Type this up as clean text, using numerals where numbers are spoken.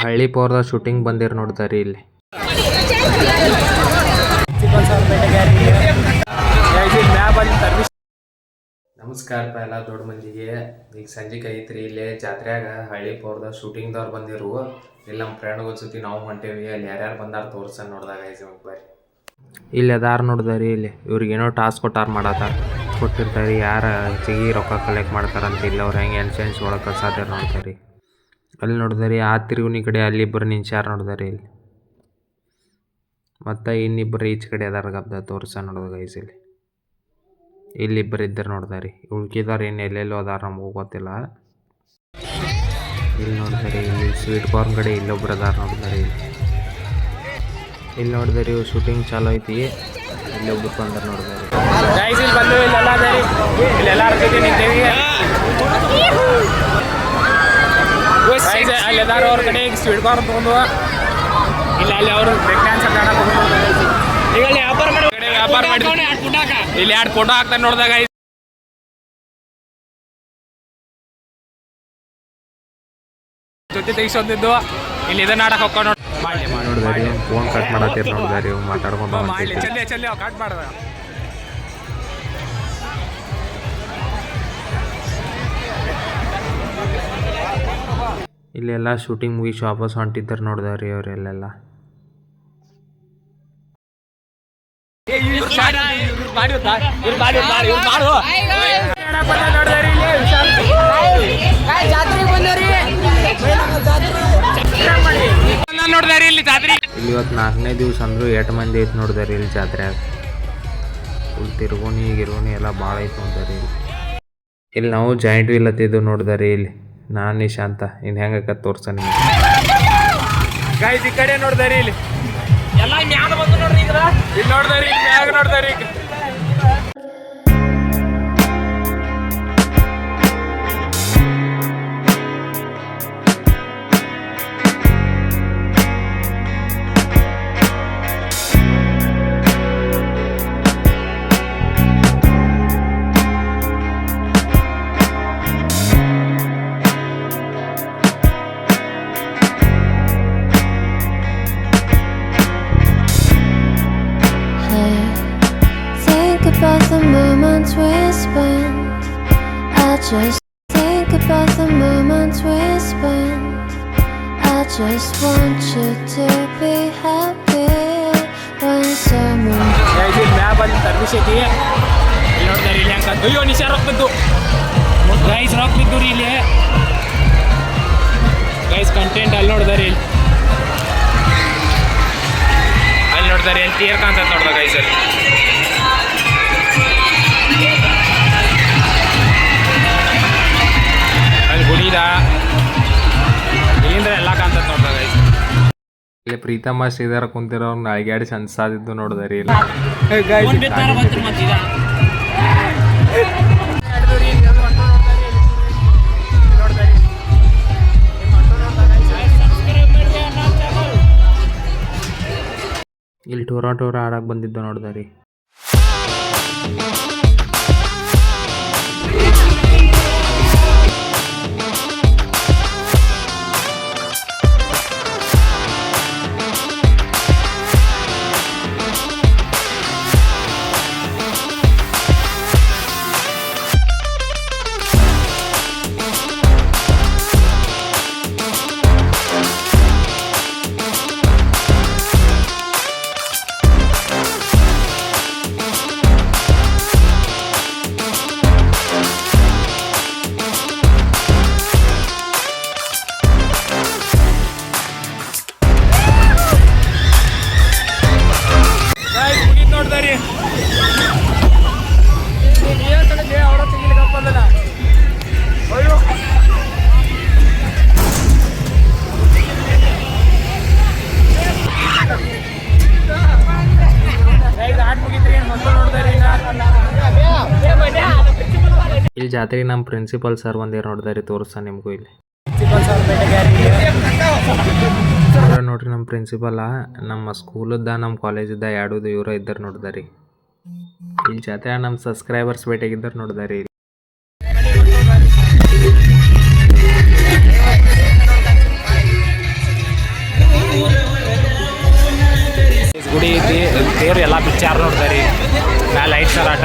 ಹಳ್ಳಿ ಪೋರ್ದ ಶೂಟಿಂಗ್ ಬಂದಿರ್ ನೋಡ್ತಾರಿ ಇಲ್ಲಿ. ನಮಸ್ಕಾರ ಎಲ್ಲ ದೊಡ್ಡ ಮಂದಿಗೆ. ಈಗ ಸಂಜೆಗೆ ಐತ್ರಿ ಇಲ್ಲಿ ಜಾತ್ರೆಯಾಗ ಹಳ್ಳಿ ಪೋರ್ದ ಶೂಟಿಂಗ್ದವ್ರು ಬಂದಿರು. ಇಲ್ಲಿ ನಮ್ಮ ಫ್ರೆಂಡ್ಗಳ ಜೊತೆ ನಾವು ಹೊಂಟೇವಿ. ಅಲ್ಲಿ ಯಾರ್ಯಾರು ಬಂದಾರ ತೋರ್ಸ ನೋಡ್ದಾಗ ಬರ್ರಿ. ಇಲ್ಲಿ ಅದಾರ ನೋಡ್ದಾರಿ. ಇಲ್ಲಿ ಇವ್ರಿಗೇನೋ ಟಾಸ್ಕ್ ಕೊಟ್ಟಿರ್ತಾರೆ. ಯಾರು ಹೆಚ್ಚಿಗೆ ರೊಕ್ಕ ಕಲೆಕ್ಟ್ ಮಾಡ್ತಾರಂತ. ಇಲ್ಲ ಅವ್ರು ಹೆಂಗೆ ಎನ್ಸೆನ್ಸ್ ಒಳಗೆ ಕಳ್ಸಾತಾರ ನೋಡ್ತಾರಿ. ಅಲ್ಲಿ ನೋಡಿದಾರಿ ಆ ತಿರುಗುನಿ ಕಡೆ ಅಲ್ಲಿ ಇಬ್ಬರು ನಿಂಚಾರ ನೋಡಿದಾರಿ ಇಲ್ಲಿ. ಮತ್ತು ಇನ್ನಿಬ್ಬರು ಈಚೆ ಕಡೆ ಅದಾರ ಗಬ್ದ ತೋರ್ಸ ನೋಡೋದು ಗೈಸ್. ಇಲ್ಲಿಬ್ಬರು ಇದ್ದಾರೆ ನೋಡ್ದಾರಿ. ಉಳ್ಕಿದಾರ ಏನು ಎಲ್ಲೆಲ್ಲೋ ಅದಾರ ನಮಗೂ ಗೊತ್ತಿಲ್ಲ. ಇಲ್ಲಿ ನೋಡಿದಾರಿ ಇಲ್ಲಿ ಸ್ವೀಟ್ ಕಾರ್ನ್ ಕಡೆ ಇಲ್ಲೊಬ್ರು ಅದಾರ ನೋಡಿದಾರಿ. ಇಲ್ಲಿ ನೋಡಿದಾರಿ ಶೂಟಿಂಗ್ ಚಾಲೋ ಐತಿ. ಇಲ್ಲೊಬ್ರು ಬಂದಾರ ನೋಡಿದಾರಿ. ಅಲ್ಲೆದಾರ ಅವ್ರ ಕಡೆ ಈಗ ಸ್ವೀಟ್ ಕಾರ್ನ್ ತೊಗೊಂಡು ಇಲ್ಲ ಅಲ್ಲಿ ಅವರು ಬ್ರೇಕ್ ಡ್ಯಾನ್ಸ್ ಈಗ ಅಲ್ಲಿ ವ್ಯಾಪಾರ ಮಾಡಿ ಇಲ್ಲಿ 2 ಫೋಟೋ ಹಾಕ್ತಾರೆ ನೋಡಿದಾಗ ಜೊತೆ ತೆಗಿಸೋದಿದ್ದು ಇಲ್ಲಿ ಇದನ್ನ ಆಡಕ್ಕೆ ಹೋಗ್ಕೊಂಡು ನೋಡಿದಾರಿ ಫೋನ್ ಕಟ್ ಮಾಡತ್ತೀರಿ ನೋಡಿದಾರಿ. ಮಾತಾಡ್ಕೊಂಡು ಚಲ್ಲಿ ಕಟ್ ಮಾಡ್ದ. ಇಲ್ಲೆಲ್ಲ ಶೂಟಿಂಗ್ ಮುಗಿಸಿ ವಾಪಸ್ ಹೊಂಟಿದ್ದಾರೆ ನೋಡಿದಾರಿ ಅವರೆಲ್ಲೆಲ್ಲ. ಇಲ್ಲಿ ಇವತ್ತು 4ನೇ ದಿವಸ ಅಂದ್ರು 8 ಮಂದಿ ಐತೆ ನೋಡಿದಾರಿ ಇಲ್ಲಿ ಜಾತ್ರೆಯಾಗ. ಫುಲ್ ತಿರ್ಗೋಣಿ ಎಲ್ಲ ಭಾಳ ಐತೆ ನೋಡಿದಾರಿ ಇಲ್ಲಿ. ನಾವು ಜಾಯಿಂಟ್ ವೀಲ್ ಹತ್ತಿದ್ದು ನೋಡಿದಾರಿ ಇಲ್ಲಿ. ನಾನು ನಿಶಾಂತ ಇನ್ನು ಹೆಂಗ ತೋರ್ಸ ನಿಮ್ಗೆ ಗಾಯ್ಸ್. ಈ ಕಡೆ ನೋಡ್ದಾರಿ ಇಲ್ಲಿ ಎಲ್ಲ ಮ್ಯಾಗ ಬಂದು ನೋಡ್ರಿ. ಈಗ ಇಲ್ಲಿ ನೋಡ್ದಾರಿ ಮ್ಯಾಗ ನೋಡ್ದಾರಿ. ಈಗ about the moments we spent. I just think about the moments we spent. I just want you to be happy when someone ಮ್ಯಾಗ ಬಂದು ಸರ್ವಿಸ್ ಐತಿ. ಇಲ್ಲಿ ನೋಡ್ದಾರಿ ಇಲ್ಲಿ ಹಂಗ ಅಯ್ಯೋ ನಿಶಾ ರೊಕ್ಕ ಬಿದ್ದು ಗೈಸ್. ರೊಕ್ಕ ಬಿದ್ದು ರೀ ಇಲ್ಲಿ ಗೈಸ್. ಕಂಟೆಂಟ್ ಅಲ್ಲಿ ನೋಡ್ದಾರಿ ಇಲ್ಲಿ. ಅಲ್ಲಿ ನೋಡ್ದಾರಿ ಅಲ್ಲಿ ಕ್ಲಿಯರ್ ಕಾಣ್ತದೆ ನೋಡ್ದ ಗೈಸ್. ಅಲ್ಲಿ ಗುಡಿದ ಇಲ್ಲಿಂದ ಎಲ್ಲ ಕಾಣ್ತದೆ ನೋಡ್ದಾಗ. ಇಲ್ಲಿ ಪ್ರೀತಮ್ಮ ಶ್ರೀಧರ ಕುಂತಿರೋ ಅಳಗ್ಯಾಡಿ ಅನ್ಸಾದಿದ್ದು ನೋಡಿದಾರಿ ಇಲ್ಲಿ. ಇಲ್ಲಿ ಟೂರ ಆಡಕ್ಕೆ ಬಂದಿದ್ದು ನೋಡಿದಾರಿ. ಇಲ್ಲಿ ಜಾತ್ರೆಗೆ ನಮ್ಮ ಪ್ರಿನ್ಸಿಪಲ್ ಸರ್ ಬಂದಿರ ನೋಡಿದಾರಿ. ತೋರಿಸ ನಿಮಗೂ ಇಲ್ಲಿ ನೋಡ್ರಿ. ನಮ್ಮ ಪ್ರಿನ್ಸಿಪಲ್ ನಮ್ಮ ಸ್ಕೂಲದ ನಮ್ಮ ಕಾಲೇಜಿದ್ದ ಎರಡು ಇವರ ಇದ್ದಾರೆ ನೋಡಿದಾರಿ. ಇಲ್ಲಿ ಜಾತ್ರೆ ನಮ್ಮ ಸಬ್ಸ್ಕ್ರೈಬರ್ಸ್ ಭೇಟಿಯಾಗಿದ್ದಾರೆ ನೋಡಿದಾರಿ. ಗುಡಿ ಐತಿ ತೇರು ಎಲ್ಲ ಪಿಕ್ಚರ್ ನೋಡ್ತಾರೆ ಮ್ಯಾಲೆ ಲೈಟ್ ಸರ್ ಆಟ